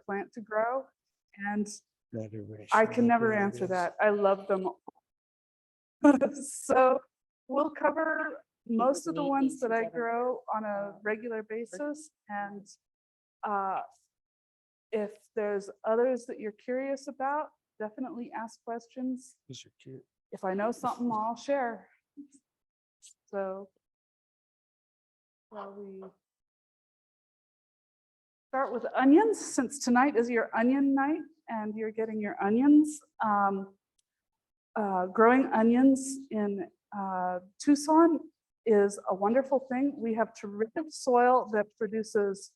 plant to grow. And I can never answer that. I love them. So we'll cover most of the ones that I grow on a regular basis. And if there's others that you're curious about, definitely ask questions. If I know something, I'll share. So we start with onions, since tonight is your onion night and you're getting your onions. Growing onions in Tucson is a wonderful thing. We have terrific soil that produces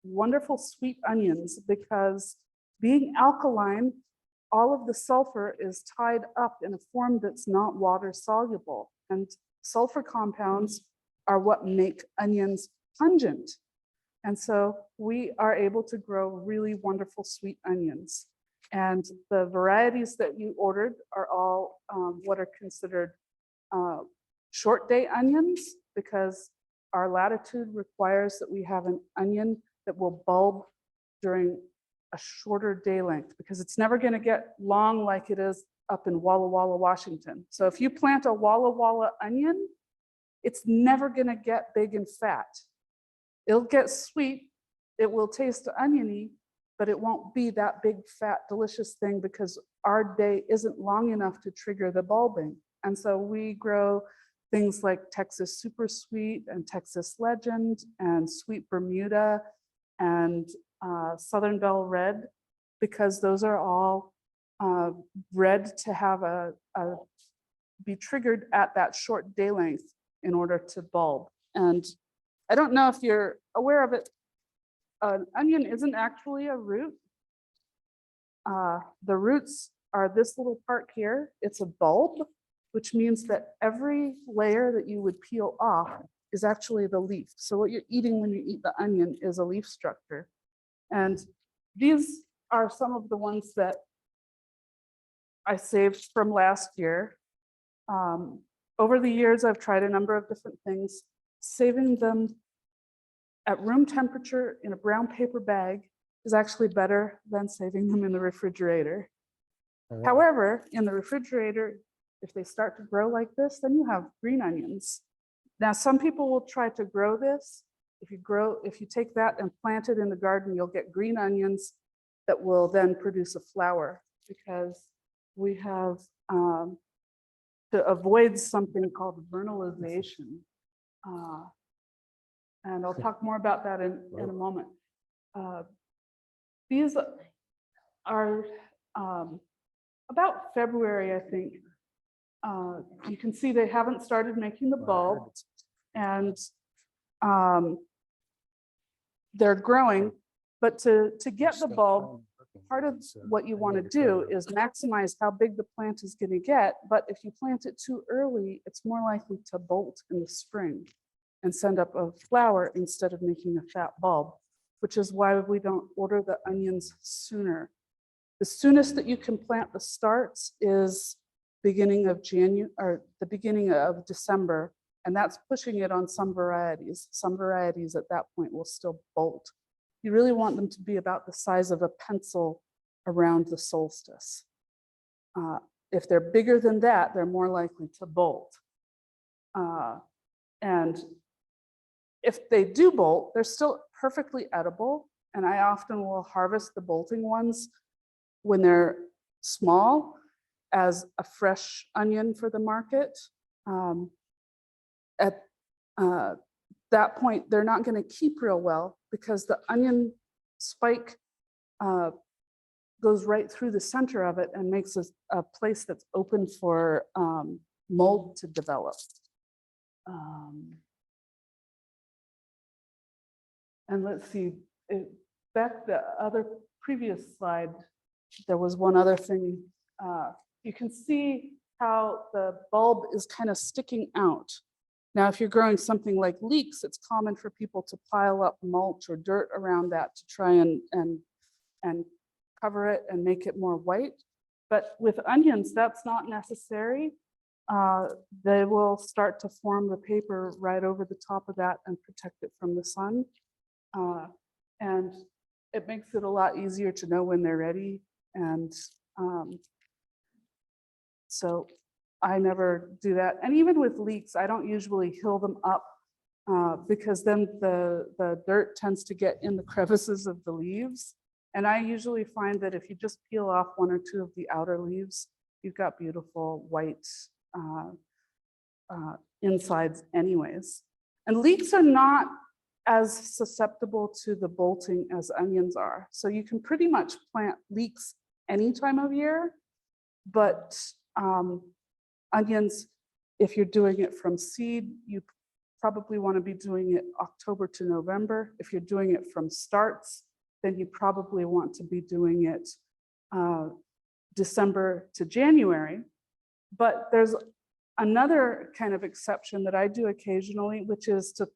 wonderful sweet onions because being alkaline, all of the sulfur is tied up in a form that's not water soluble. And sulfur compounds are what make onions pungent. And so we are able to grow really wonderful sweet onions. And the varieties that you ordered are all what are considered short day onions, because our latitude requires that we have an onion that will bulb during a shorter day length, because it's never going to get long like it is up in Walla Walla, Washington. So if you plant a Walla Walla onion, it's never going to get big and fat. It'll get sweet, it will taste oniony, but it won't be that big, fat, delicious thing because our day isn't long enough to trigger the bulbing. And so we grow things like Texas Super Sweet and Texas Legend and Sweet Bermuda and Southern Belle Red, because those are all bred to have be triggered at that short day length in order to bulb. And I don't know if you're aware of it, an onion isn't actually a root. The roots are this little part here. It's a bulb, which means that every layer that you would peel off is actually the leaf. So what you're eating when you eat the onion is a leaf structure. And these are some of the ones that I saved from last year. Over the years, I've tried a number of different things. Saving them at room temperature in a brown paper bag is actually better than saving them in the refrigerator. However, in the refrigerator, if they start to grow like this, then you have green onions. Now, some people will try to grow this. If you take that and plant it in the garden, you'll get green onions that will then produce a flower, because we have to avoid something called vernalization. And I'll talk more about that in a moment. These are about February, I think. You can see they haven't started making the bulb, and they're growing, but to get the bulb, part of what you want to do is maximize how big the plant is going to get. But if you plant it too early, it's more likely to bolt in the spring and send up a flower instead of making a fat bulb, which is why we don't order the onions sooner. The soonest that you can plant the starts is beginning of January or the beginning of December, and that's pushing it on some varieties. Some varieties at that point will still bolt. You really want them to be about the size of a pencil around the solstice. If they're bigger than that, they're more likely to bolt. And if they do bolt, they're still perfectly edible. And I often will harvest the bolting ones when they're small as a fresh onion for the market. At that point, they're not going to keep real well because the onion spike goes right through the center of it and makes a place that's open for mold to develop. And let's see, back the other previous slide, there was one other thing. You can see how the bulb is kind of sticking out. Now, if you're growing something like leeks, it's common for people to pile up mulch or dirt around that to try and cover it and make it more white. But with onions, that's not necessary. They will start to form the paper right over the top of that and protect it from the sun. And it makes it a lot easier to know when they're ready. And so I never do that. And even with leeks, I don't usually hill them up because then the dirt tends to get in the crevices of the leaves. And I usually find that if you just peel off one or two of the outer leaves, you've got beautiful white insides anyways. And leeks are not as susceptible to the bolting as onions are. So you can pretty much plant leeks any time of year, but onions, if you're doing it from seed, you probably want to be doing it October to November. If you're doing it from starts, then you probably want to be doing it December to January. But there's another kind of exception that I do occasionally, which is to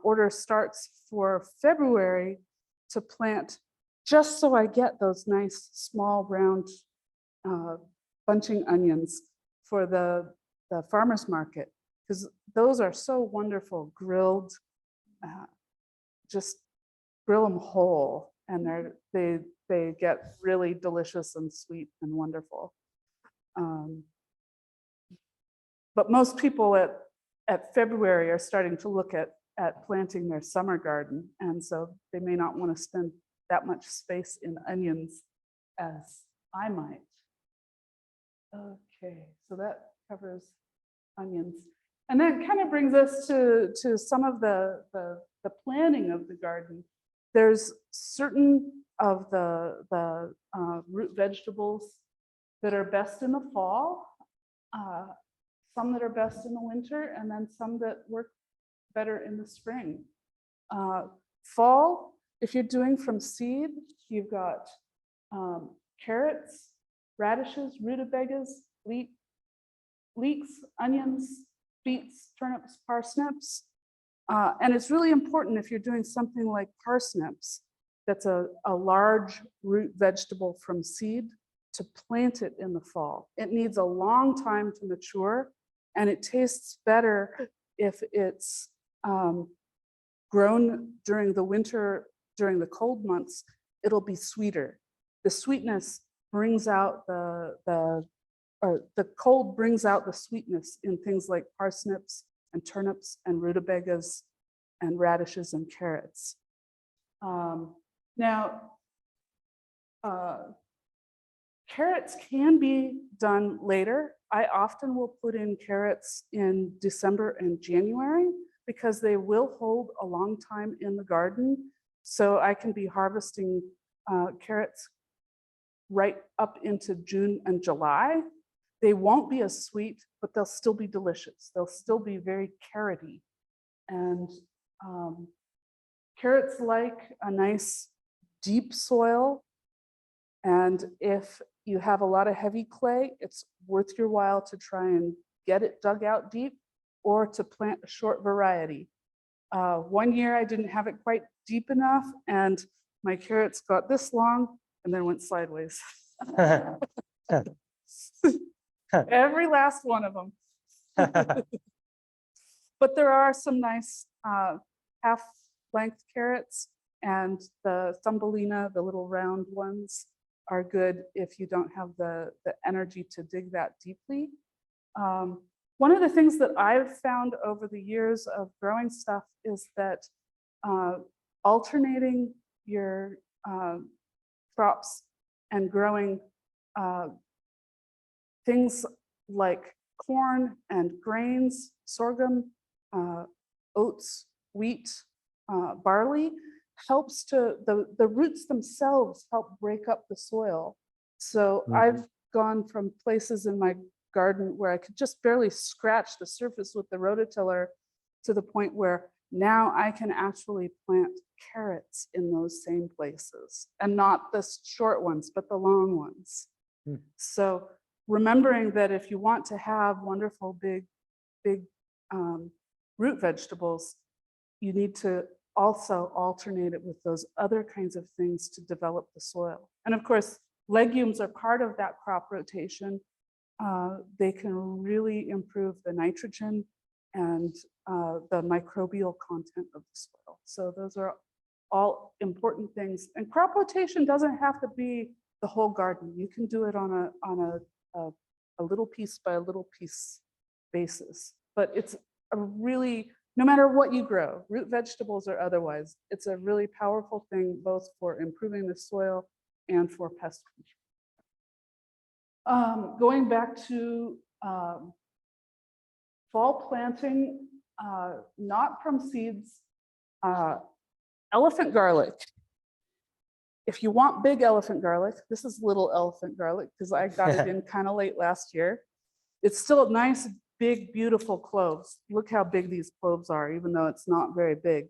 order starts for February to plant, just so I get those nice small round bunching onions for the farmer's market, because those are so wonderful grilled. Just grill them whole, and they get really delicious and sweet and wonderful. But most people at February are starting to look at planting their summer garden, and so they may not want to spend that much space in onions as I might. Okay, so that covers onions. And that kind of brings us to some of the planning of the garden. There's certain of the root vegetables that are best in the fall, some that are best in the winter, and then some that work better in the spring. Fall, if you're doing from seed, you've got carrots, radishes, rutabagas, leeks, onions, beets, turnips, parsnips. And it's really important if you're doing something like parsnips, that's a large root vegetable from seed, to plant it in the fall. It needs a long time to mature, and it tastes better if it's grown during the winter, during the cold months. It'll be sweeter. The sweetness brings out the cold brings out the sweetness in things like parsnips and turnips and rutabagas and radishes and carrots. Carrots can be done later. I often will put in carrots in December and January because they will hold a long time in the garden. So I can be harvesting carrots right up into June and July. They won't be as sweet, but they'll still be delicious. They'll still be very carroty. And carrots like a nice deep soil. And if you have a lot of heavy clay, it's worth your while to try and get it dug out deep, or to plant a short variety. One year I didn't have it quite deep enough, and my carrots got this long and then went sideways. Every last one of them. But there are some nice half-length carrots, and the Thumbelina, the little round ones, are good if you don't have the energy to dig that deeply. One of the things that I've found over the years of growing stuff is that alternating your crops and growing things like corn and grains, sorghum, oats, wheat, barley, helps to, the roots themselves help break up the soil. So I've gone from places in my garden where I could just barely scratch the surface with the rototiller to the point where now I can actually plant carrots in those same places, and not the short ones, but the long ones. So remembering that if you want to have wonderful big root vegetables, you need to also alternate it with those other kinds of things to develop the soil. And of course, legumes are part of that crop rotation. They can really improve the nitrogen and the microbial content of the soil. So those are all important things. And crop rotation doesn't have to be the whole garden. You can do it on a little piece by a little piece basis. But it's a really, no matter what you grow, root vegetables or otherwise, it's a really powerful thing both for improving the soil and for pest control. Going back to fall planting, not from seeds, elephant garlic. If you want big elephant garlic, this is little elephant garlic because I got it in kind of late last year. It's still nice, big, beautiful cloves. Look how big these cloves are, even though it's not very big.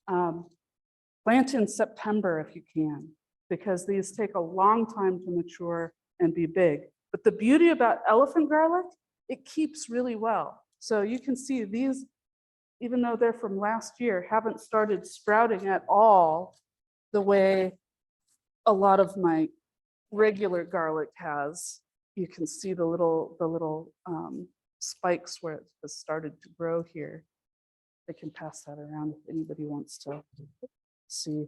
Plant in September if you can, because these take a long time to mature and be big. But the beauty about elephant garlic, it keeps really well. So you can see these, even though they're from last year, haven't started sprouting at all the way a lot of my regular garlic has. You can see the little spikes where it has started to grow here. I can pass that around if anybody wants to see.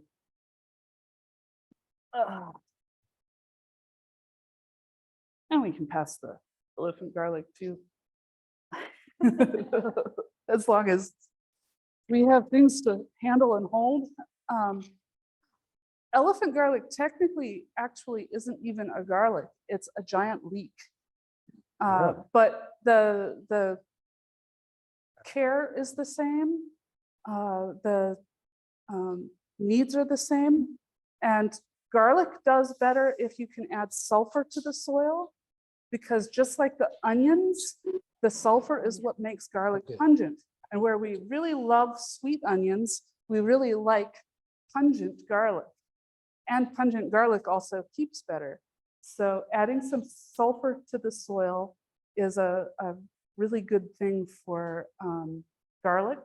And we can pass the elephant garlic too. As long as we have things to handle and hold. Elephant garlic technically actually isn't even a garlic, it's a giant leek. But the care is the same, the needs are the same, and garlic does better if you can add sulfur to the soil, because just like the onions, the sulfur is what makes garlic pungent. And where we really love sweet onions, we really like pungent garlic. And pungent garlic also keeps better. So adding some sulfur to the soil is a really good thing for garlic.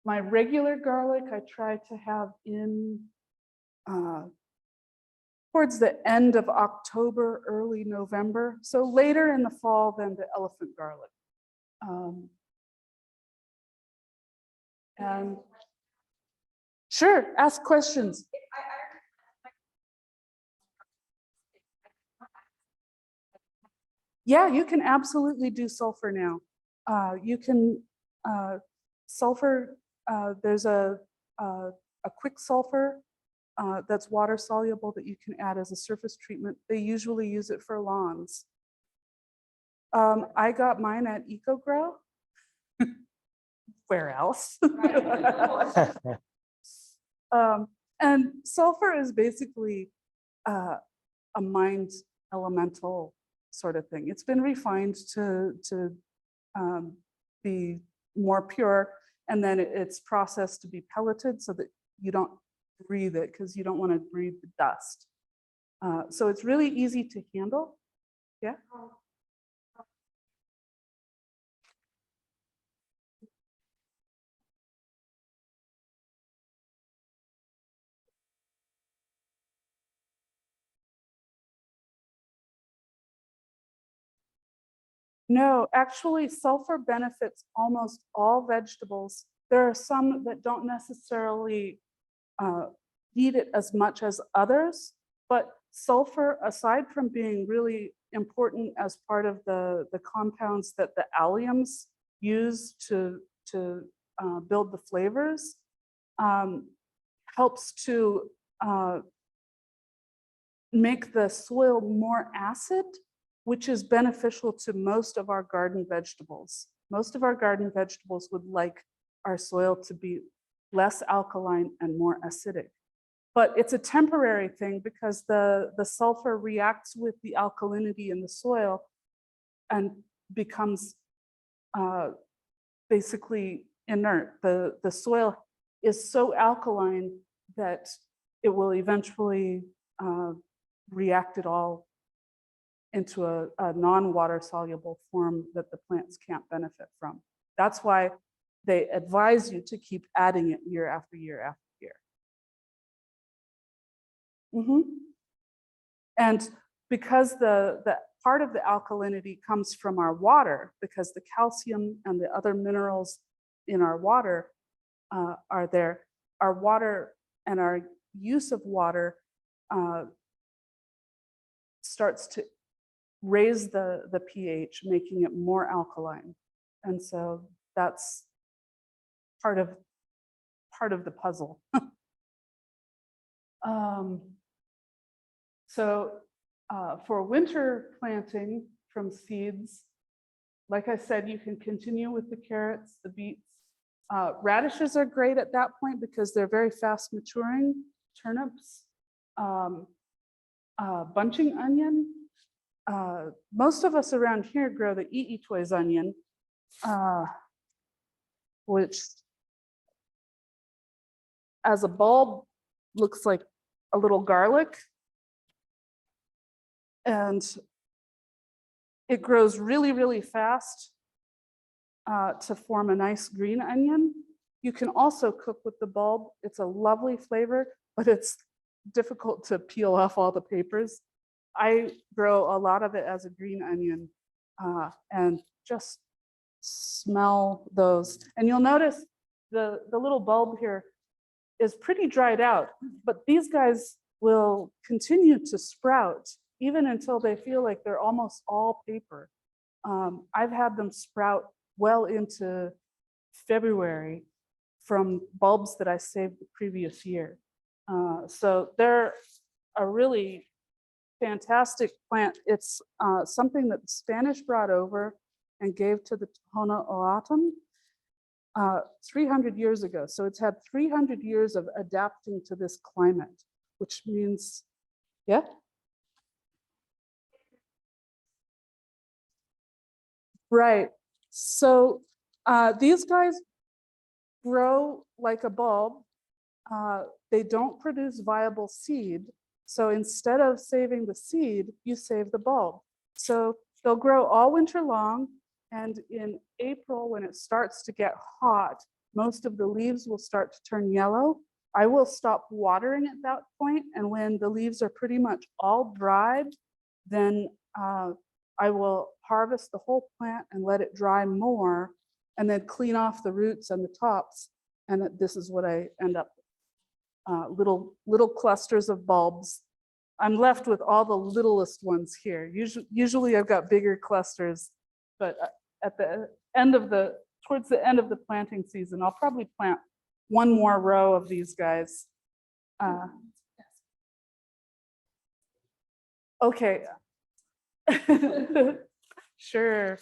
My regular garlic, I try to have in towards the end of October, early November. So later in the fall than the elephant garlic. And sure, ask questions. Yeah, you can absolutely do sulfur now. You can sulfur. There's a quick sulfur that's water soluble that you can add as a surface treatment. They usually use it for lawns. I got mine at EcoGrow. Where else? And sulfur is basically a mined elemental sort of thing. It's been refined to be more pure, and then it's processed to be pelleted so that you don't breathe it, because you don't want to breathe the dust. So it's really easy to handle. Yeah. No, actually, sulfur benefits almost all vegetables. There are some that don't necessarily need it as much as others, but sulfur, aside from being really important as part of the compounds that the alliums use to build the flavors, helps to make the soil more acid, which is beneficial to most of our garden vegetables. Most of our garden vegetables would like our soil to be less alkaline and more acidic. But it's a temporary thing because the sulfur reacts with the alkalinity in the soil and becomes basically inert. The soil is so alkaline that it will eventually react it all into a non-water soluble form that the plants can't benefit from. That's why they advise you to keep adding it year after year after year. And because the part of the alkalinity comes from our water, because the calcium and the other minerals in our water are there. Our water and our use of water starts to raise the pH, making it more alkaline. And so that's part of the puzzle. For winter planting from seeds, like I said, you can continue with the carrots, the beets. Radishes are great at that point because they're very fast maturing. Turnips, bunching onion. Most of us around here grow the toys onion, which as a bulb looks like a little garlic. And it grows really, really fast to form a nice green onion. You can also cook with the bulb. It's a lovely flavor, but it's difficult to peel off all the papers. I grow a lot of it as a green onion and just smell those. And you'll notice the little bulb here is pretty dried out, but these guys will continue to sprout even until they feel like they're almost all paper. I've had them sprout well into February from bulbs that I saved the previous year. So they're a really fantastic plant. It's something that the Spanish brought over and gave to the Tohono O'odham 300 years ago. So it's had 300 years of adapting to this climate, which means, yeah? Right. So these guys grow like a bulb. They don't produce viable seed. So instead of saving the seed, you save the bulb. So they'll grow all winter long. And in April, when it starts to get hot, most of the leaves will start to turn yellow. I will stop watering at that point. And when the leaves are pretty much all dried, then I will harvest the whole plant and let it dry more, and then clean off the roots and the tops. And this is what I end up with, little clusters of bulbs. I'm left with all the littlest ones here. Usually I've got bigger clusters, but at the end of towards the end of the planting season, I'll probably plant one more row of these guys. Okay. Sure.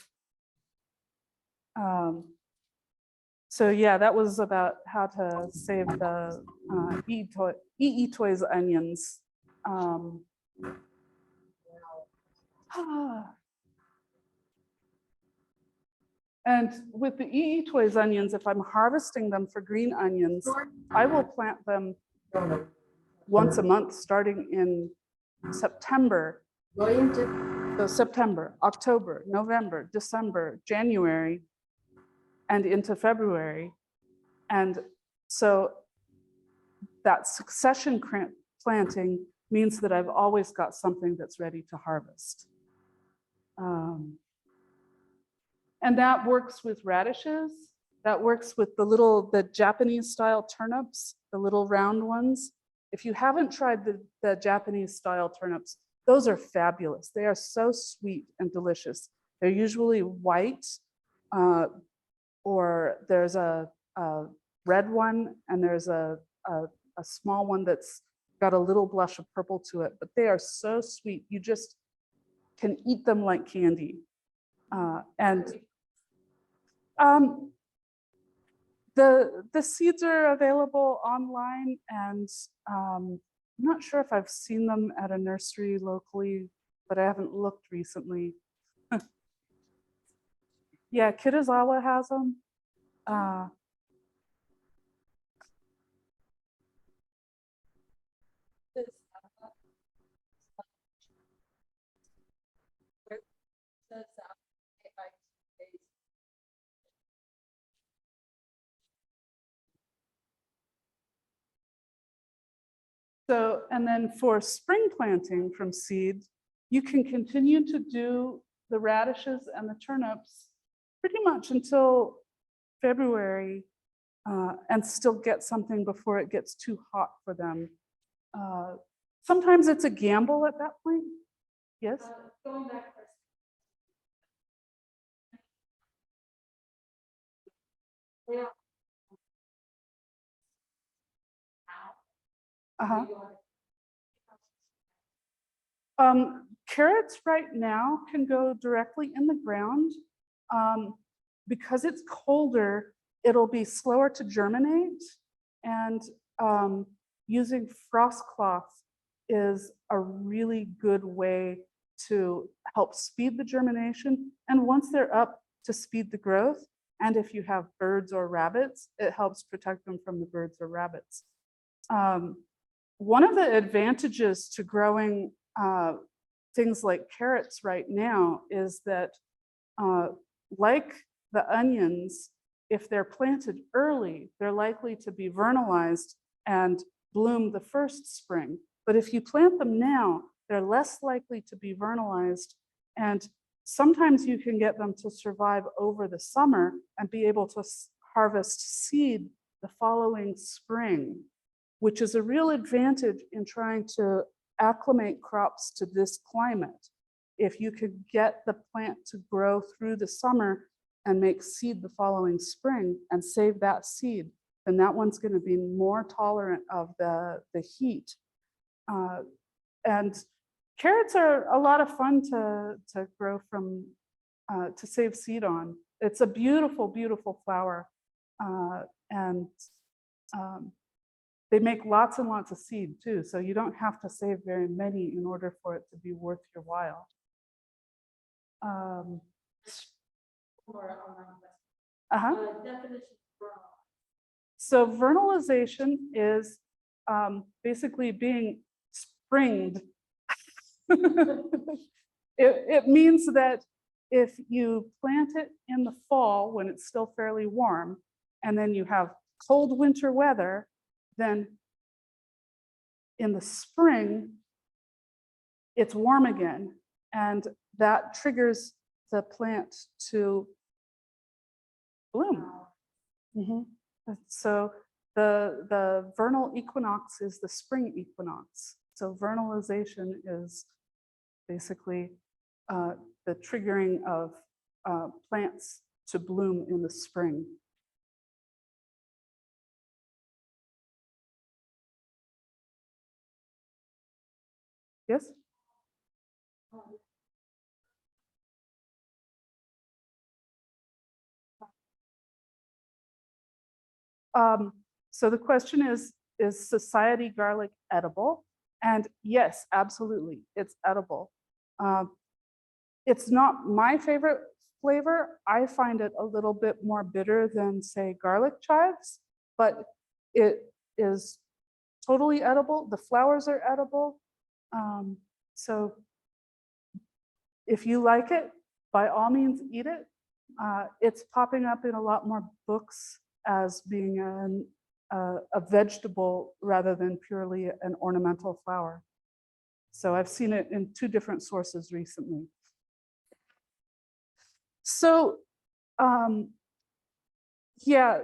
So yeah, that was about how to save the toys onions. And with the toys onions, if I'm harvesting them for green onions, I will plant them once a month starting in September. So September, October, November, December, January, and into February. And so that succession planting means that I've always got something that's ready to harvest. And that works with radishes. That works with the Japanese style turnips, the little round ones. If you haven't tried the Japanese style turnips, those are fabulous. They are so sweet and delicious. They're usually white, or there's a red one, and there's a small one that's got a little blush of purple to it, but they are so sweet. You just can eat them like candy. The seeds are available online, and I'm not sure if I've seen them at a nursery locally, but I haven't looked recently. Yeah, Kitazawa has them. So, and then for spring planting from seed, you can continue to do the radishes and the turnips pretty much until February, and still get something before it gets too hot for them. Sometimes it's a gamble at that point. Yes? Going back first. Yeah. Uh-huh. Carrots right now can go directly in the ground. Because it's colder, it'll be slower to germinate. And using frost cloth is a really good way to help speed the germination. And once they're up, to speed the growth. And if you have birds or rabbits, it helps protect them from the birds or rabbits. One of the advantages to growing things like carrots right now is that like the onions, if they're planted early, they're likely to be vernalized and bloom the first spring. But if you plant them now, they're less likely to be vernalized, and sometimes you can get them to survive over the summer and be able to harvest seed the following spring, which is a real advantage in trying to acclimate crops to this climate. If you could get the plant to grow through the summer and make seed the following spring and save that seed, then that one's going to be more tolerant of the heat. And carrots are a lot of fun to grow from, to save seed on. It's a beautiful, beautiful flower. And they make lots and lots of seed too. So you don't have to save very many in order for it to be worth your while. So vernalization is basically being springed. It means that if you plant it in the fall when it's still fairly warm, and then you have cold winter weather, then in the spring, it's warm again. And that triggers the plant to bloom. Mm-hmm. So the vernal equinox is the spring equinox. So vernalization is basically the triggering of plants to bloom in the spring. Yes? So the question is society garlic edible? And yes, absolutely, it's edible. It's not my favorite flavor. I find it a little bit more bitter than, say, garlic chives, but it is totally edible. The flowers are edible. So if you like it, by all means, eat it. It's popping up in a lot more books as being a vegetable rather than purely an ornamental flower. So I've seen it in 2 different sources recently. So, yeah,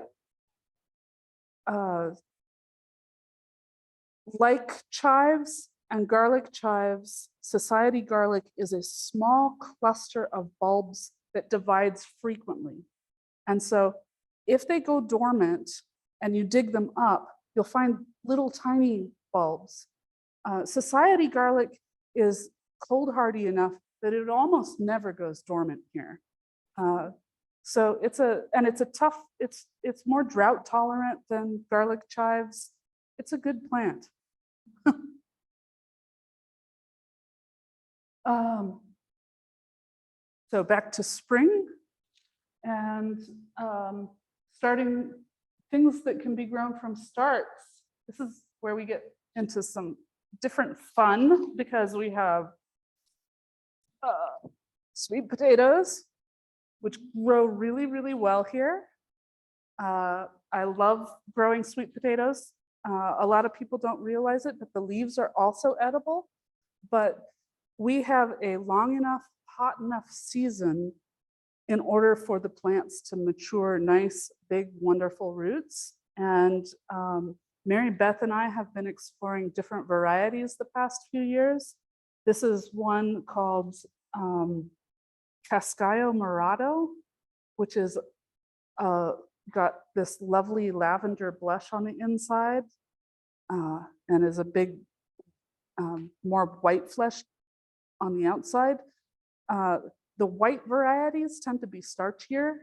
like chives and garlic chives, society garlic is a small cluster of bulbs that divides frequently. And so if they go dormant and you dig them up, you'll find little tiny bulbs. Society garlic is cold hardy enough that it almost never goes dormant here. So it's more drought tolerant than garlic chives. It's a good plant. So back to spring and starting things that can be grown from starts. This is where we get into some different fun because we have sweet potatoes, which grow really, really well here. I love growing sweet potatoes. A lot of people don't realize it, but the leaves are also edible. But we have a long enough, hot enough season in order for the plants to mature nice, big, wonderful roots. And Mary Beth and I have been exploring different varieties the past few years. This is one called Cascayo Morado, which is got this lovely lavender blush on the inside and is a big, more white flesh on the outside. The white varieties tend to be starchier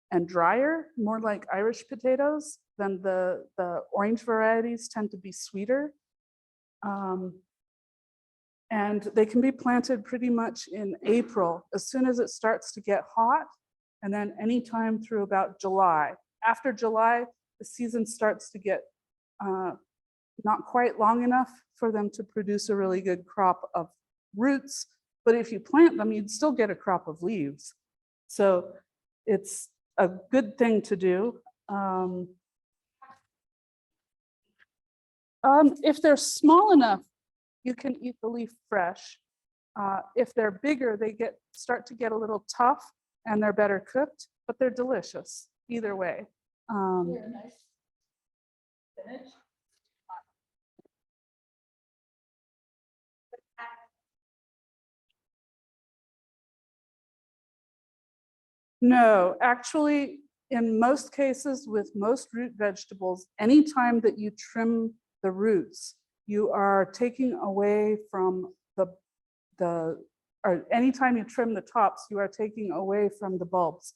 and drier, more like Irish potatoes, than the orange varieties tend to be sweeter. And they can be planted pretty much in April, as soon as it starts to get hot, and then anytime through about July. After July, the season starts to get not quite long enough for them to produce a really good crop of roots, but if you plant them, you'd still get a crop of leaves. So it's a good thing to do. If they're small enough, you can eat the leaf fresh. If they're bigger, they start to get a little tough and they're better cooked, but they're delicious either way. Nice finish. No, actually, in most cases with most root vegetables, anytime that you trim the roots, you are taking away from or anytime you trim the tops, you are taking away from the bulbs.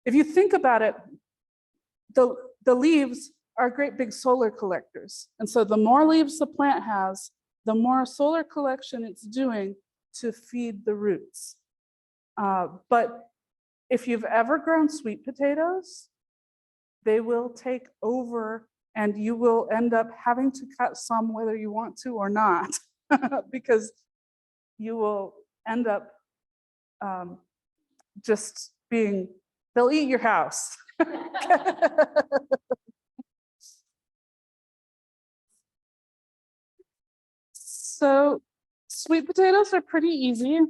If you think about it, the leaves are great big solar collectors. And so the more leaves the plant has, the more solar collection it's doing to feed the roots. But if you've ever grown sweet potatoes, they will take over and you will end up having to cut some whether you want to or not, because you will end up just being, they'll eat your house. So sweet potatoes are pretty easy.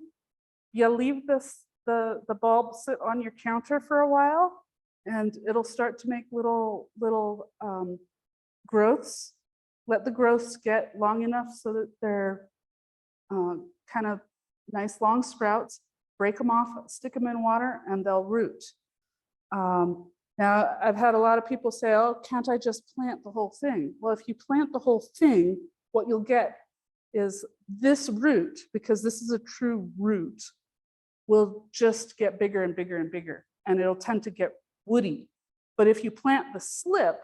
You leave the bulb sit on your counter for a while and it'll start to make little growths. Let the growths get long enough so that they're kind of nice long sprouts. Break them off, stick them in water, and they'll root. Now, I've had a lot of people say, oh, can't I just plant the whole thing? Well, if you plant the whole thing, what you'll get is this root, because this is a true root, will just get bigger and bigger and bigger, and it'll tend to get woody. But if you plant the slip,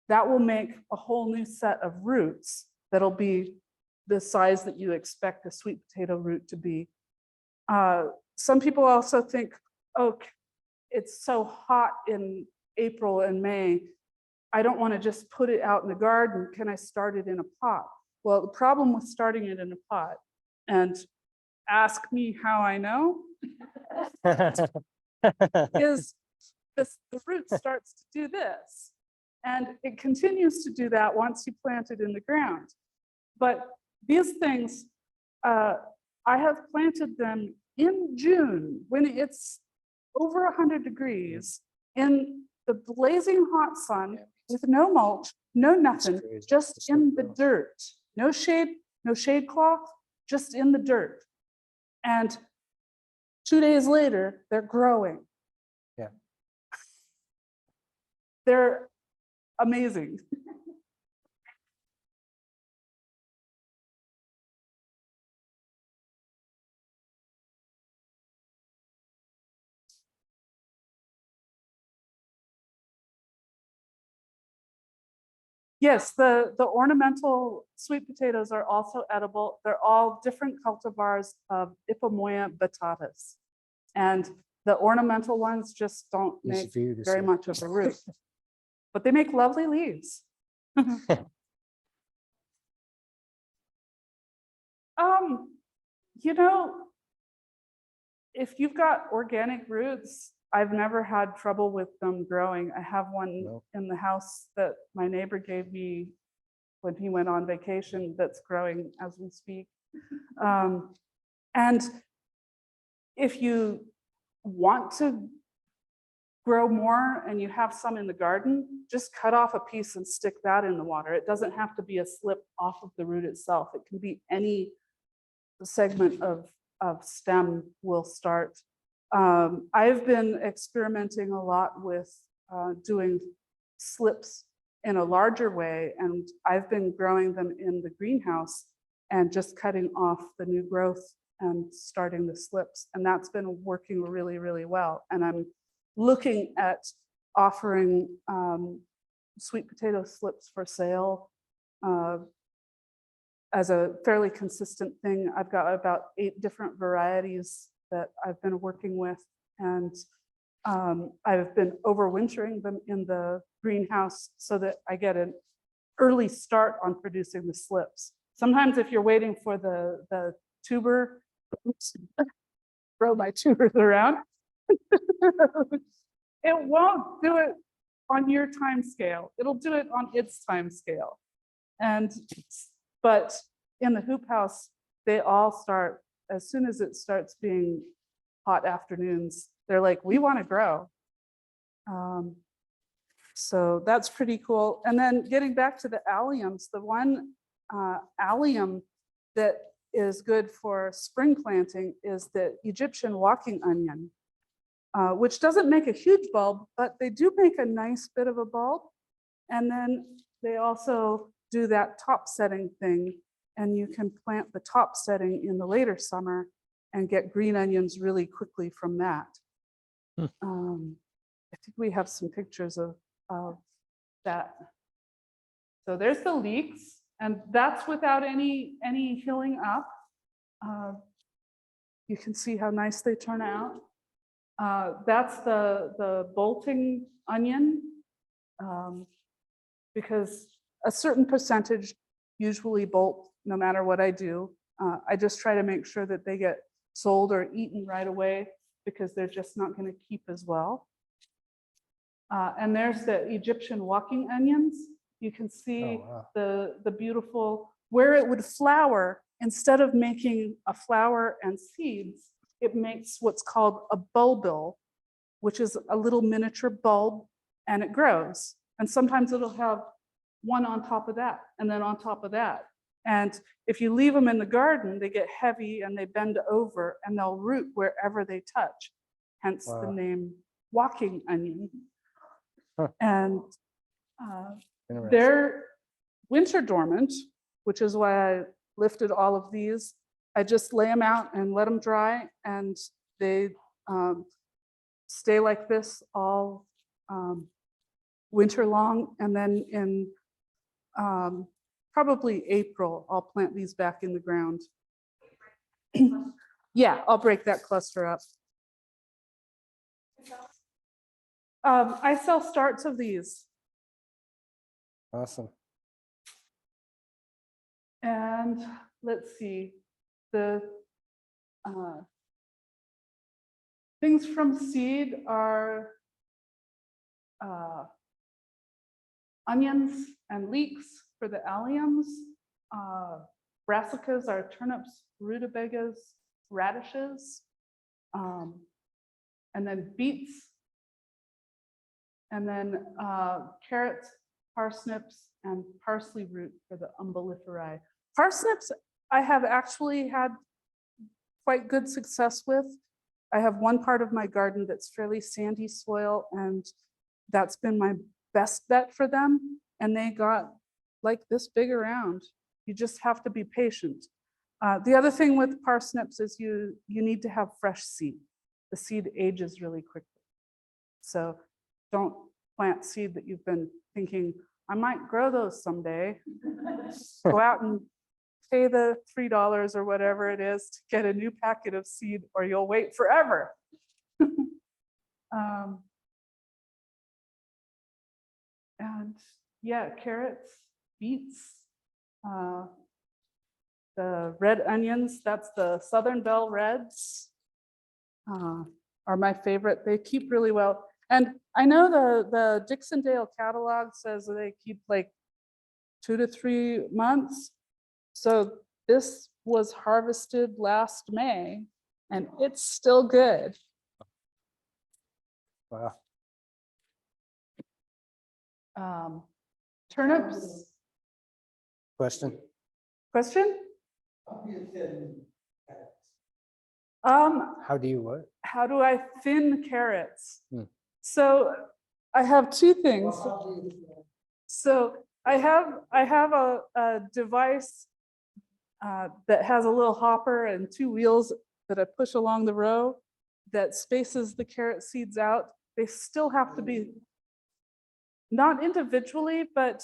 that will make a whole new set of roots that'll be the size that you expect a sweet potato root to be. Some people also think, oh, it's so hot in April and May, I don't want to just put it out in the garden. Can I start it in a pot? Well, the problem with starting it in a pot, and ask me how I know, is the root starts to do this. And it continues to do that once you plant it in the ground. But these things, I have planted them in June when it's over 100 degrees in the blazing hot sun with no mulch, no nothing, just in the dirt. No shade cloth, just in the dirt. And 2 days later, they're growing. Yeah. They're amazing. Yes, the ornamental sweet potatoes are also edible. They're all different cultivars of Ipomoea batatas. And the ornamental ones just don't make very much of a root, but they make lovely leaves. You know, if you've got organic roots, I've never had trouble with them growing. I have one in the house that my neighbor gave me when he went on vacation that's growing as we speak. And if you want to grow more and you have some in the garden, just cut off a piece and stick that in the water. It doesn't have to be a slip off of the root itself. It can be any segment of stem will start. I've been experimenting a lot with doing slips in a larger way, and I've been growing them in the greenhouse and just cutting off the new growth and starting the slips. And that's been working really, really well. And I'm looking at offering sweet potato slips for sale as a fairly consistent thing. I've got about 8 different varieties that I've been working with, and I've been overwintering them in the greenhouse so that I get an early start on producing the slips. Sometimes if you're waiting for the tuber, oops, throw my tubers around, it won't do it on your time scale. It'll do it on its time scale. But in the hoop house, they all start, as soon as it starts being hot afternoons, they're like, we want to grow. So that's pretty cool. And then getting back to the alliums, the one allium that is good for spring planting is the Egyptian walking onion, which doesn't make a huge bulb, but they do make a nice bit of a bulb. And then they also do that top setting thing, and you can plant the top setting in the later summer and get green onions really quickly from that. I think we have some pictures of that. So there's the leeks, and that's without any hilling up. You can see how nice they turn out. That's the bolting onion, because a certain percentage usually bolt no matter what I do. I just try to make sure that they get sold or eaten right away because they're just not going to keep as well. And there's the Egyptian walking onions. You can see the beautiful, where it would flower, instead of making a flower and seeds, it makes what's called a bulbil, which is a little miniature bulb, and it grows. And sometimes it'll have one on top of that, and then on top of that. And if you leave them in the garden, they get heavy and they bend over and they'll root wherever they touch, hence the name walking onion. And they're winter dormant, which is why I lifted all of these. I just lay them out and let them dry, and they stay like this all winter long. And then in probably April, I'll plant these back in the ground. Yeah, I'll break that cluster up. I sell starts of these. Awesome. And let's see, the things from seed are onions and leeks for the alliums. Brassicas are turnips, rutabagas, radishes, and then beets, and then carrots, parsnips, and parsley root for the umbelliferae. Parsnips, I have actually had quite good success with. I have one part of my garden that's fairly sandy soil, and that's been my best bet for them. And they got like this big around. You just have to be patient. The other thing with parsnips is you need to have fresh seed. The seed ages really quickly. So don't plant seed that you've been thinking, I might grow those someday. Go out and pay the $3 or whatever it is to get a new packet of seed, or you'll wait forever. And yeah, carrots, beets, the red onions, that's the Southern Belle Reds, are my favorite. They keep really well. And I know the Dixondale catalog says they keep like 2 to 3 months. So this was harvested last May and it's still good. Wow. Turnips, Question? question? How do you what? How do I thin carrots? Hmm. So I have two things. So I have a device that has a little hopper and two wheels that I push along the row that spaces the carrot seeds out. They still have to be not individually, but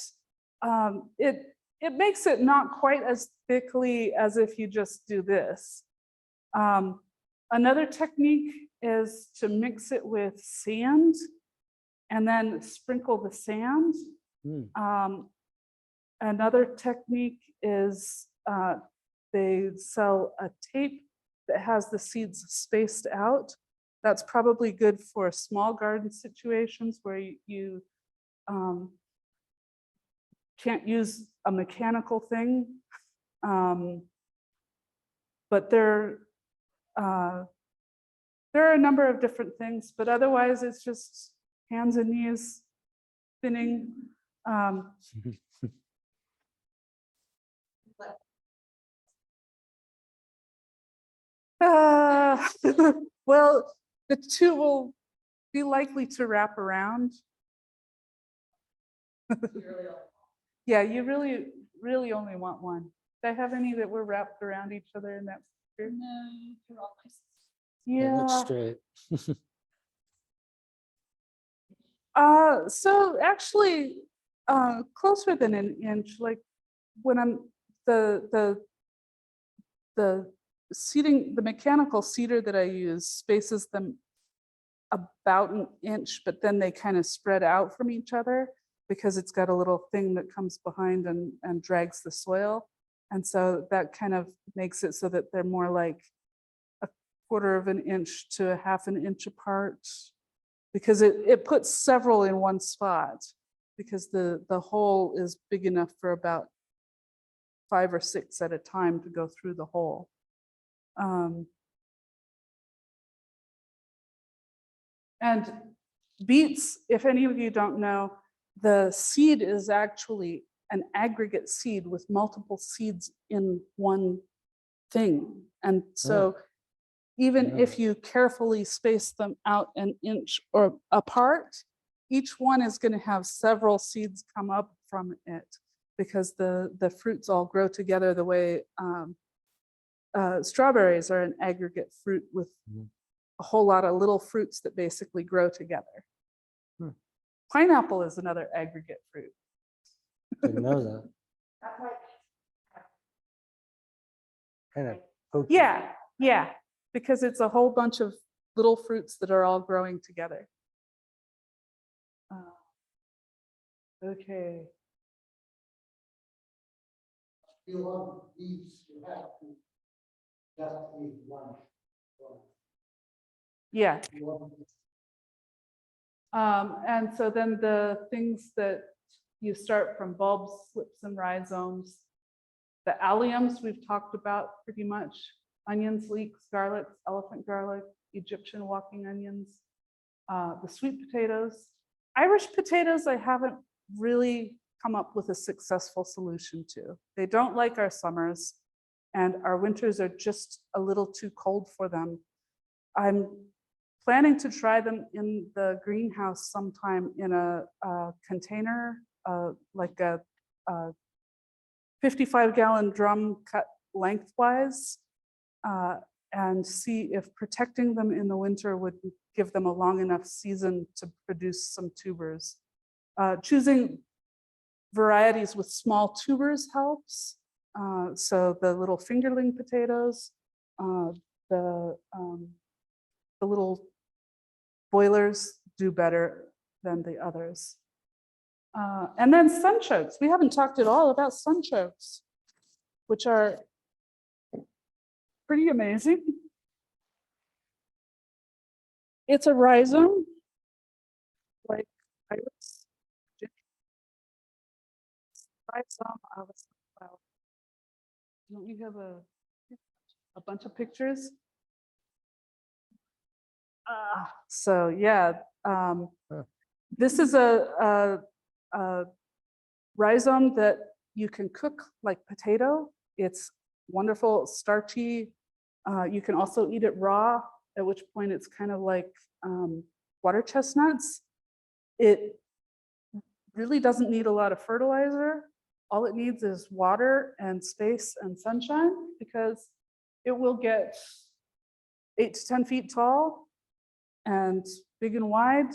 it makes it not quite as thickly as if you just do this. Another technique is to mix it with sand and then sprinkle the sand. Another technique is they sell a tape that has the seeds spaced out. That's probably good for small garden situations where you can't use a mechanical thing. But there are a number of different things, but otherwise it's just hands and knees thinning. Well, the two will be likely to wrap around. Yeah, you really only want one. Did I have any that were wrapped around each other in that picture? No, they're all nice. It looks Yeah. straight. So actually, closer than an inch. Like when I'm the seeding, the mechanical seeder that I use spaces them about an inch, but then they kind of spread out from each other because it's got a little thing that comes behind and drags the soil. And so that kind of makes it so that they're more like a quarter of an inch to a half an inch apart, because it puts several in one spot, because the hole is big enough for about 5 or 6 at a time to go through the hole. And beets, if any of you don't know, the seed is actually an aggregate seed with multiple seeds in one thing. And so even if you carefully space them out an inch or apart, each one is going to have several seeds come up from it, because the fruits all grow together the way strawberries are an aggregate fruit with a whole lot of little fruits that basically grow together. Pineapple is another aggregate fruit. Didn't know that. Kind of pokey. Yeah, because it's a whole bunch of little fruits that are all growing together. Okay. Yeah. And so then the things that you start from bulbs, slips, and rhizomes. The alliums we've talked about pretty much. Onions, leeks, garlics, elephant garlic, Egyptian walking onions, the sweet potatoes. Irish potatoes, I haven't really come up with a successful solution to. They don't like our summers, and our winters are just a little too cold for them. I'm planning to try them in the greenhouse sometime in a container, like a 55-gallon drum cut lengthwise, and see if protecting them in the winter would give them a long enough season to produce some tubers. Choosing varieties with small tubers helps. So the little fingerling potatoes, the little boilers do better than the others. And then sunchokes. We haven't talked at all about sunchokes, which are pretty amazing. It's a rhizome, like iris. Rhizome of a sunflower. Don't we have a bunch of pictures? So yeah, Huh. this is a rhizome that you can cook like potato. It's wonderful, starchy. You can also eat it raw, at which point it's kind of like water chestnuts. It really doesn't need a lot of fertilizer. All it needs is water and space and sunshine, because it will get 8 to 10 feet tall and big and wide.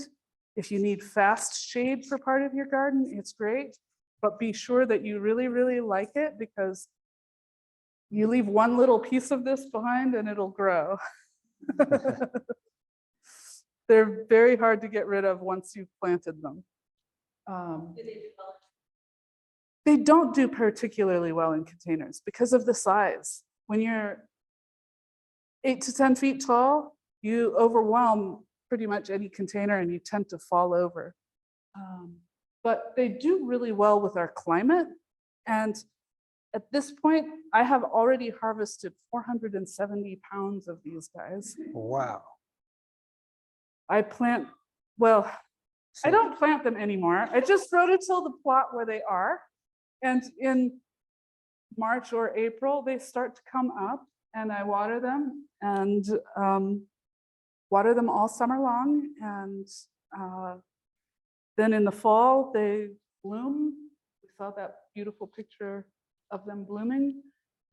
If you need fast shade for part of your garden, it's great. But be sure that you really, really like it, because you leave one little piece of this behind and it'll grow. They're very hard to get rid of once you've planted them. They don't do particularly well in containers because of the size. When you're 8 to 10 feet tall, you overwhelm pretty much any container and you tend to fall over. But they do really well with our climate. And at this point, I have already harvested 470 pounds of these guys. Wow. I plant, well, I So- don't plant them anymore. I just rototill the plot where they are. And in March or April, they start to come up and I water them and water them all summer long. And then in the fall, they bloom. We saw that beautiful picture of them blooming.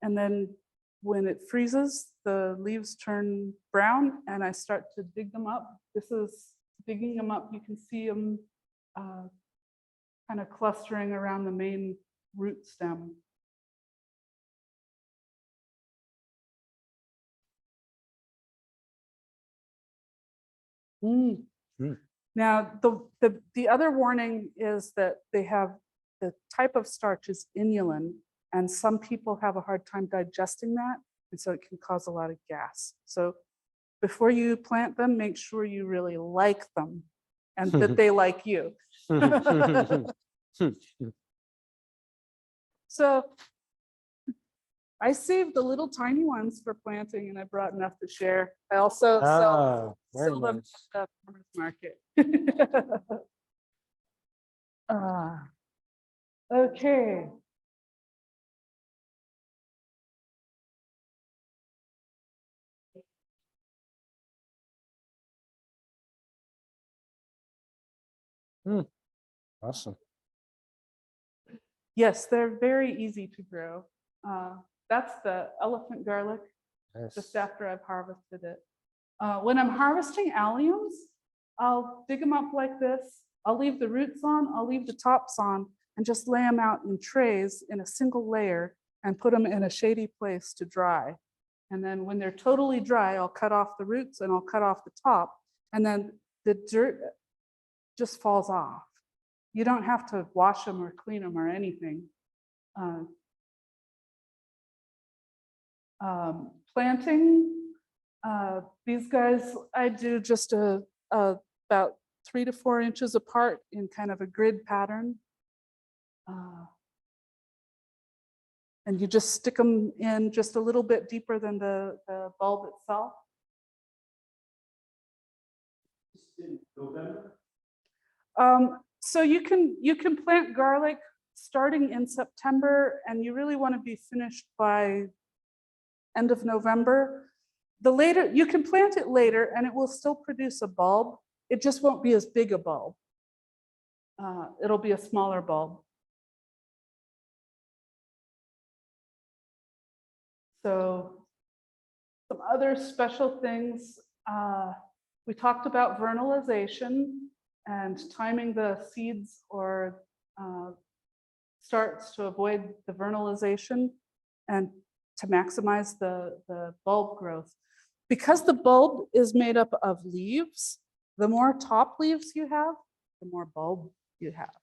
And then when it freezes, the leaves turn brown and I start to dig them up. This is digging them up. You can see them kind of clustering around the main root stem. Mm. Mm. Now, the other warning is that they have the type of starch is inulin, and some people have a hard time digesting that, and so it can cause a lot of gas. So before you plant them, make sure you really like them and that they like you. So I saved the little tiny ones for planting and I brought enough to share. I also Ah, very sell them nice. at the farmer's market. Okay. Awesome. Yes, they're very easy to grow. That's the elephant garlic just Yes. after I've harvested it. When I'm harvesting alliums, I'll dig them up like this. I'll leave the roots on, I'll leave the tops on, and just lay them out in trays in a single layer and put them in a shady place to dry. And then when they're totally dry, I'll cut off the roots and I'll cut off the top. And then the dirt just falls off. You don't have to wash them or clean them or anything. Planting, these guys, I do just about 3 to 4 inches apart in kind of a grid pattern. And you just stick them in just a little bit deeper than the bulb itself. So you can plant garlic starting in September, and you really want to be finished by end of November. The later you can plant it later, and it will still produce a bulb. It just won't be as big a bulb. It'll be a smaller bulb. So some other special things. We talked about vernalization and timing the seeds or starts to avoid the vernalization and to maximize the bulb growth. Because the bulb is made up of leaves, the more top leaves you have, the more bulb you have.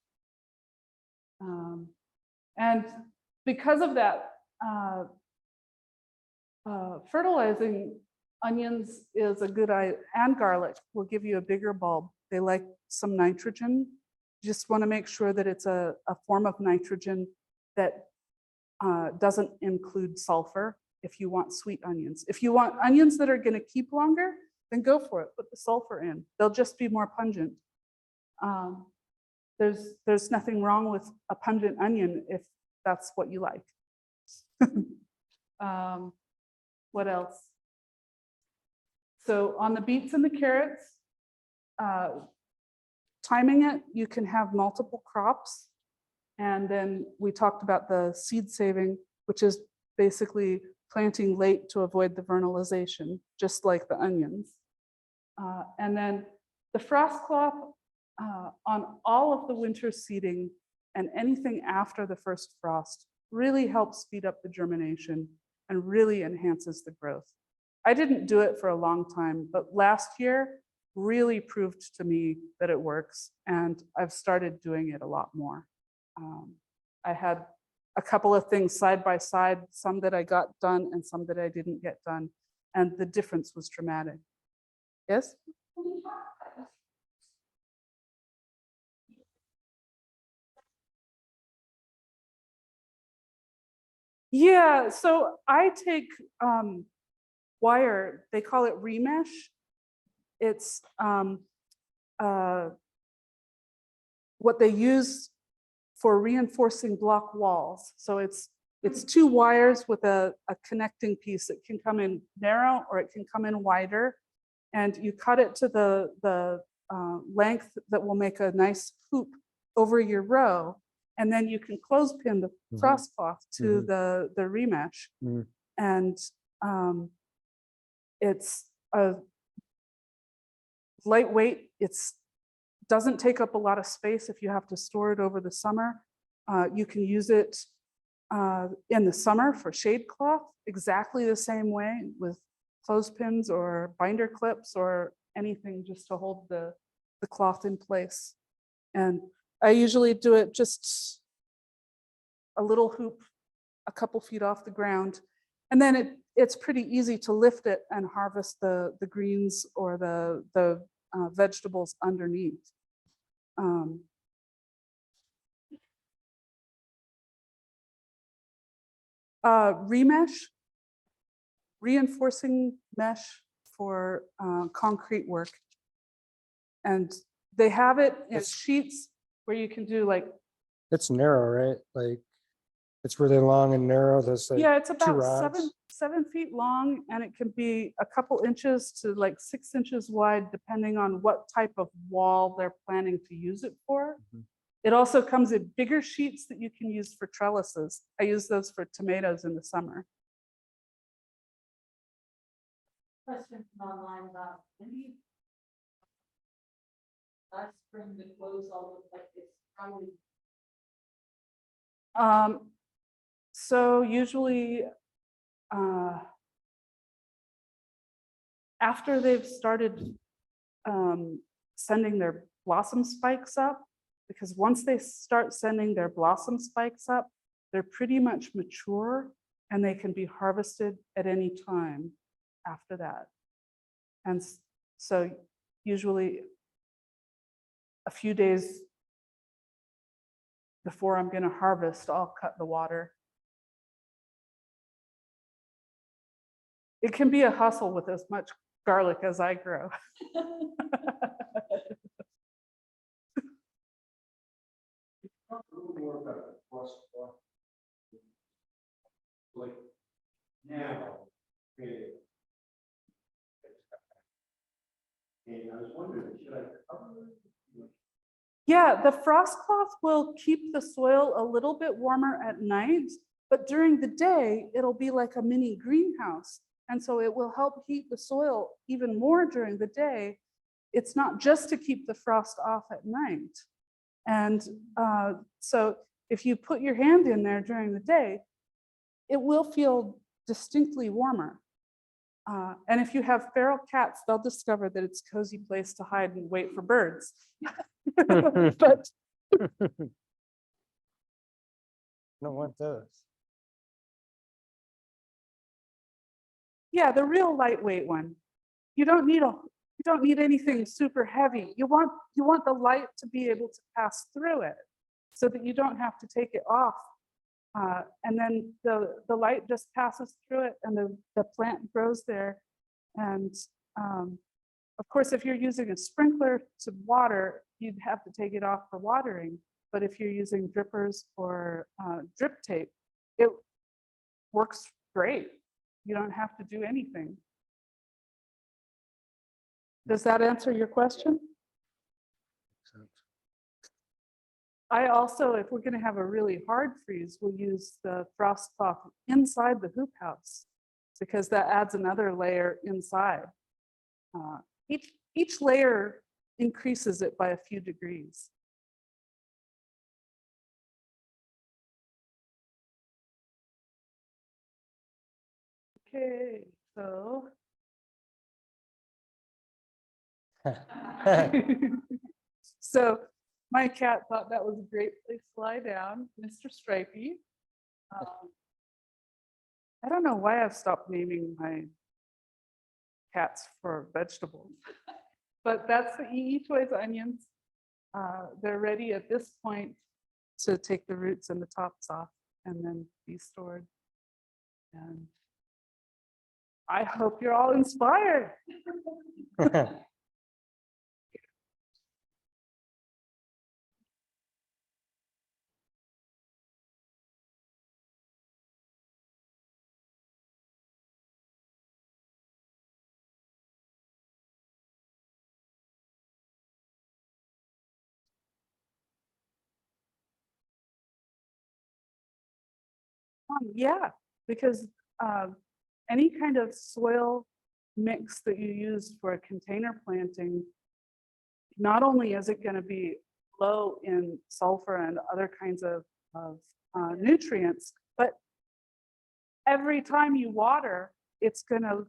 And because of that, fertilizing onions is a good idea, and garlic will give you a bigger bulb. They like some nitrogen. You just want to make sure that it's a form of nitrogen that doesn't include sulfur if you want sweet onions. If you want onions that are going to keep longer, then go for it. Put the sulfur in. They'll just be more pungent. There's nothing wrong with a pungent onion if that's what you like. What else? So on the beets and the carrots, timing it, you can have multiple crops. And then we talked about the seed saving, which is basically planting late to avoid the vernalization, just like the onions. And then the frost cloth on all of the winter seeding and anything after the first frost really helps speed up the germination and really enhances the growth. I didn't do it for a long time, but last year really proved to me that it works, and I've started doing it a lot more. I had a couple of things side by side, some that I got done and some that I didn't get done, and the difference was dramatic. Yes? Yeah, so I take wire, they call it remesh. It's what they use for reinforcing block walls. So it's two wires with a connecting piece. It can come in narrow or it can come in wider. And you cut it to the length that will make a nice hoop over your row. And then you can clothespin the frost cloth to the remesh. And it's a lightweight. It's doesn't take up a lot of space if you have to store it over the summer. You can use it in the summer for shade cloth, exactly the same way with clothespins or binder clips or anything just to hold the cloth in place. And I usually do it just a little hoop, a couple feet off the ground. And then it's pretty easy to lift it and harvest the greens or the vegetables underneath. Remesh, reinforcing mesh for concrete work. And they have it in sheets where you can do like. It's narrow, right? Like it's really long and narrow. There's like Yeah, it's about rods. 7 feet long, and it can be a couple inches to like 6 inches wide, depending on what type of wall they're planning to use it for. It also comes in bigger sheets that you can use for trellises. I use those for tomatoes in the summer. Question from online about maybe last spring the clothes all look like it's probably. So usually after they've started sending their blossom spikes up, because once they start sending their blossom spikes up, they're pretty much mature and they can be harvested at any time after that. And so usually a few days before I'm going to harvest, I'll cut the water. It can be a hustle with as much garlic as I grow. Talk a little more about the frost cloth. Like now, and I was wondering, should I cover it? Yeah, the frost cloth will keep the soil a little bit warmer at night, but during the day, it'll be like a mini greenhouse. And so it will help heat the soil even more during the day. It's not just to keep the frost off at night. And so if you put your hand in there during the day, it will feel distinctly warmer. And if you have feral cats, they'll discover that it's a cozy place to hide and wait for birds. But Don't want those. yeah, the real lightweight one. You don't need anything super heavy. You want the light to be able to pass through it so that you don't have to take it off. And then the light just passes through it and the plant grows there. And Of course, if you're using a sprinkler to water, you'd have to take it off for watering. But if you're using drippers or drip tape, it works great. You don't have to do anything. Does that answer your question? I also, if we're gonna have a really hard freeze, we'll use the frost cloth inside the hoop house because that adds another layer inside. Each layer increases it by a few degrees. Okay, so. So my cat thought that was a great place to lie down, Mr. Stripey. I don't know why I've stopped naming my cats for vegetables, but that's the EE Toys onions. They're ready at this point to take the roots and the tops off and then be stored. And I hope you're all inspired. Yeah, because any kind of soil mix that you use for a container planting, not only is it going to be low in sulfur and other kinds of nutrients, but every time you water, it's going to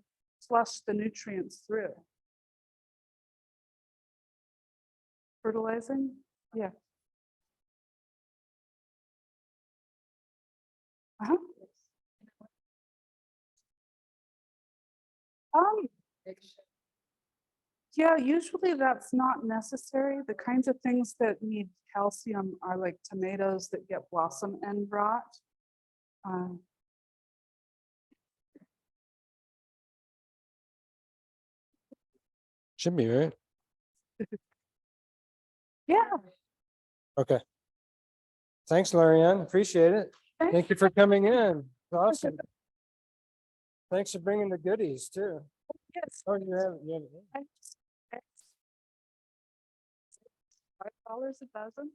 flush the nutrients through. Fertilizing? Yeah. Uh-huh. Yeah, usually that's not necessary. The kinds of things that need calcium are like tomatoes that get blossom end rot. Should be, right? Yeah. Okay. Thanks, Lorien. Appreciate it. Thank you for coming in. Awesome. Thanks for bringing the goodies too. Yes. Oh, you have it. $5 a dozen.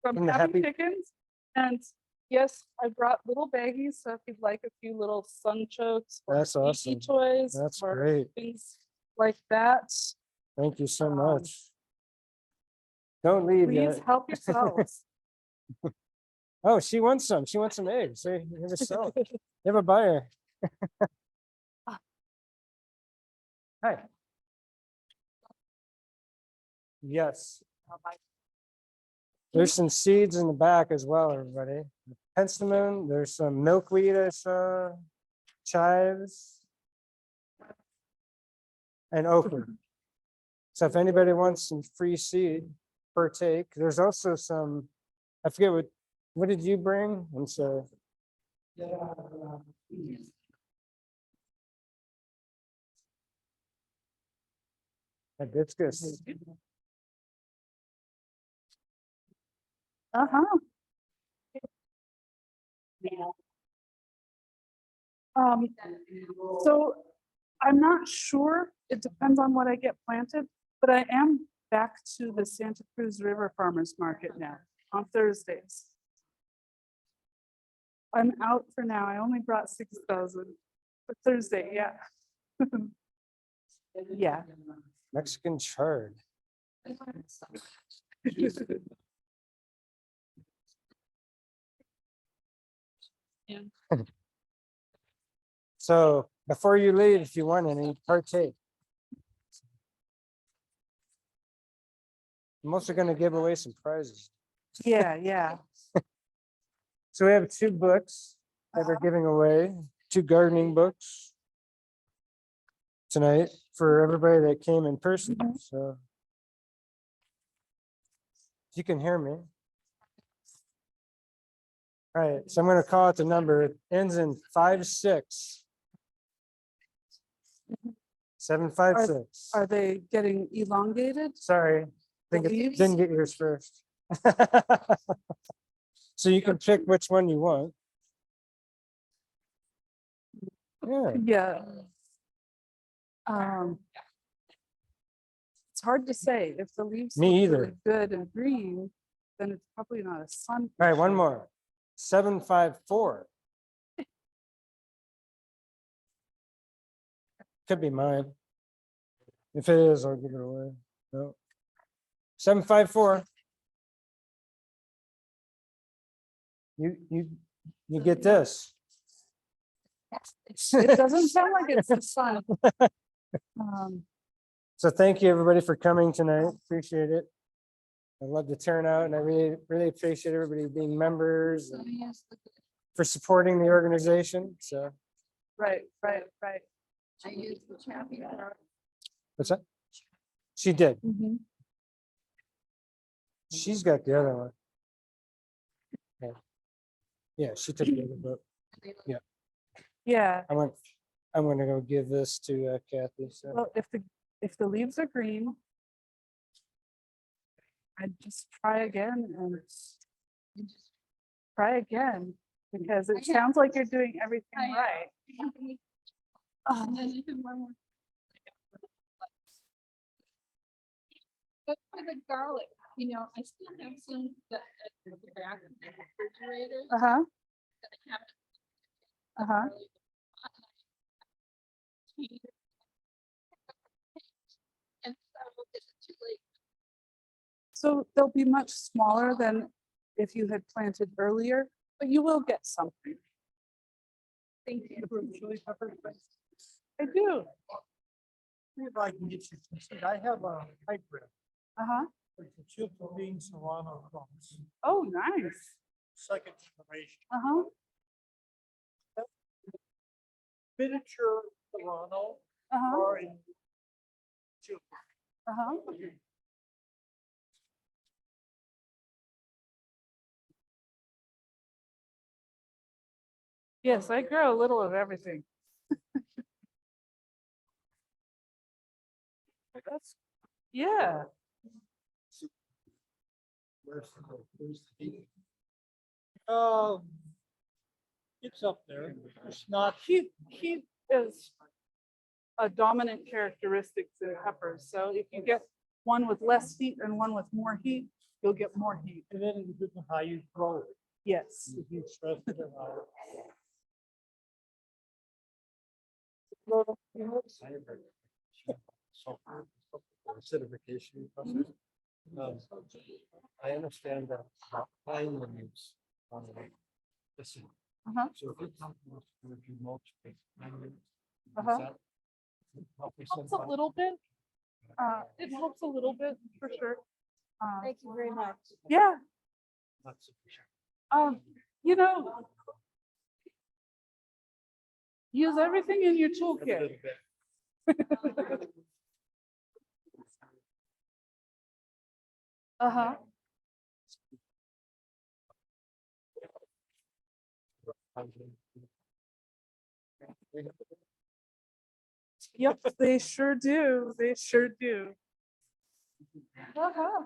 From From the Happy Happy- Chickens. And yes, I brought little baggies, so if you'd like a few little sun chokes or That's awesome. EE toys That's or great. things like that, Thank you so much. Don't leave please yet. help yourselves. Oh, she wants some. She wants some eggs. Hey, you have a sell. You have a buyer. Hi. Yes. There's some seeds in the back as well, everybody. Penstemon, there's some milkweed I saw, chives, and okra. So if anybody wants some free seed, partake. There's also some, I forget what did you bring? I'm sorry. Hibiscus. Uh-huh. So I'm not sure. It depends on what I get planted, but I am back to the Santa Cruz River Farmers Market now on Thursdays. I'm out for now. I only brought 6,000 for Thursday. Yeah. Yeah. Mexican chard. So before you leave, if you want any, partake. I'm also going to give away some prizes. Yeah, yeah. So we have 2 books that we're giving away, 2 gardening books tonight for everybody that came in person. So if you can hear me. All right, so I'm going to call out the number. It ends in 56. 756. Are they getting elongated? Sorry, leaves? didn't get yours first. So you can pick which one you want. Yeah, Yeah. It's hard to say. If the leaves Me look either. really good and green, then it's probably not a sun. all right, one more. 754. Could be mine. If it is, I'll give it away. No. 754. You get this. It doesn't sound like it's the sun. So thank you, everybody, for coming tonight. Appreciate it. I love the turnout and I really appreciate everybody being members and for supporting the organization. So Right. I used the champion. what's that? She did. Mhm. She's got the other one. Yeah, she took the other book. Yeah, I'm gonna go give this to Kathy. So well, if the leaves are green, I'd just try again and try again, because it sounds like you're doing everything right. And then you can one more. But for the garlic, I still have some that at the back of the refrigerator. Uh-huh, that I haven't. uh-huh. And so is it too late? So they'll be much smaller than if you had planted earlier, but you will get something. Thank you. I do. If I can get you some seed, I have a hybrid, Uh-huh. it's a chip bean serrano cross, Oh, nice. second generation. Uh-huh, Miniature serrano uh-huh, or in chip. uh-huh. Yes, I grow a little of everything. That's, yeah. Um, it's up there, it's not, Heat is a dominant characteristics in peppers. So if you get one with less heat and one with more heat, you'll get more heat. and then it depends on how you grow it, Yes. if you stress it or not. So, acidification process. I understand that pine leaves. Listen, Uh-huh. so if you come with you mulch. Pine leaves, does Uh-huh. that help you Helps a sometime? little bit. It helps a little bit for sure. Thank you very much. Yeah. Not sufficient. You know, use everything in your A toolkit. little bit. Uh-huh. Yep, they sure do. They sure do. Uh-huh.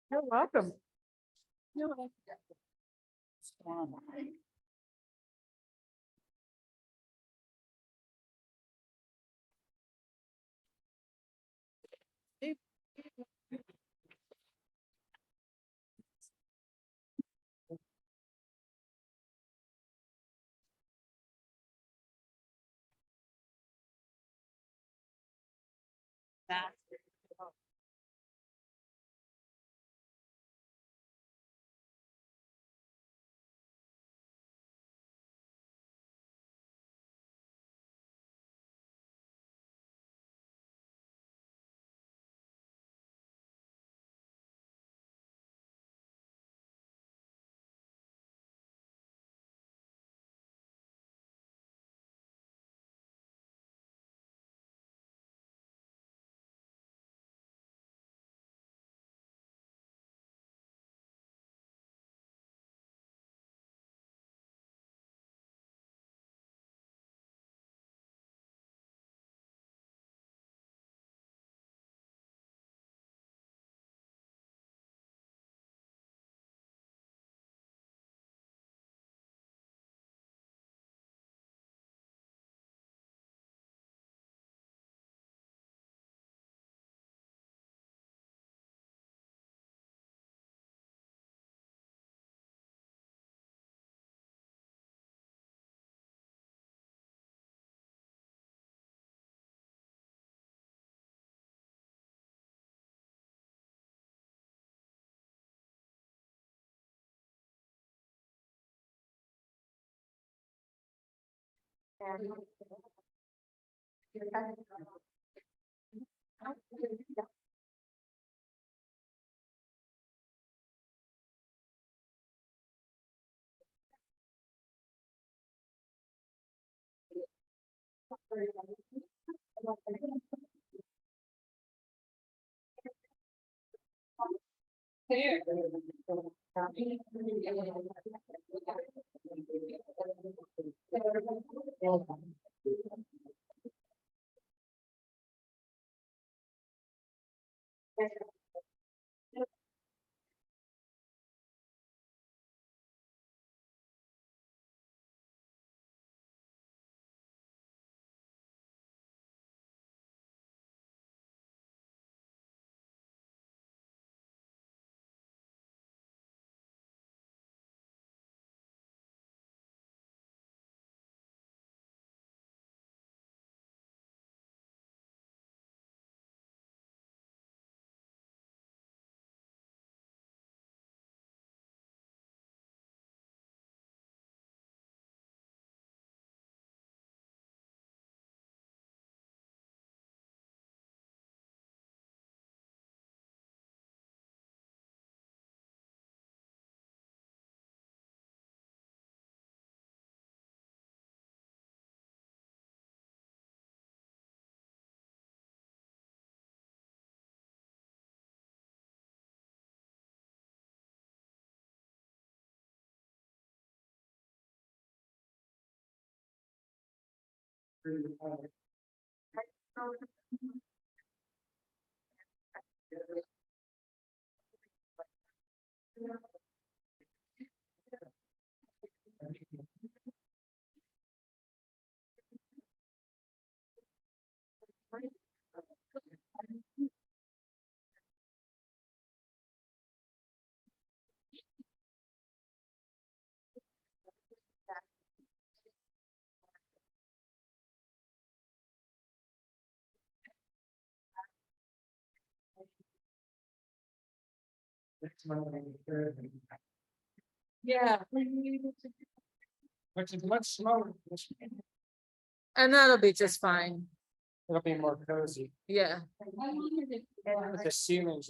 You're welcome. No, I There. Yeah, Which is much smaller. and that'll be just fine. It'll be more cozy Yeah. with the ceilings.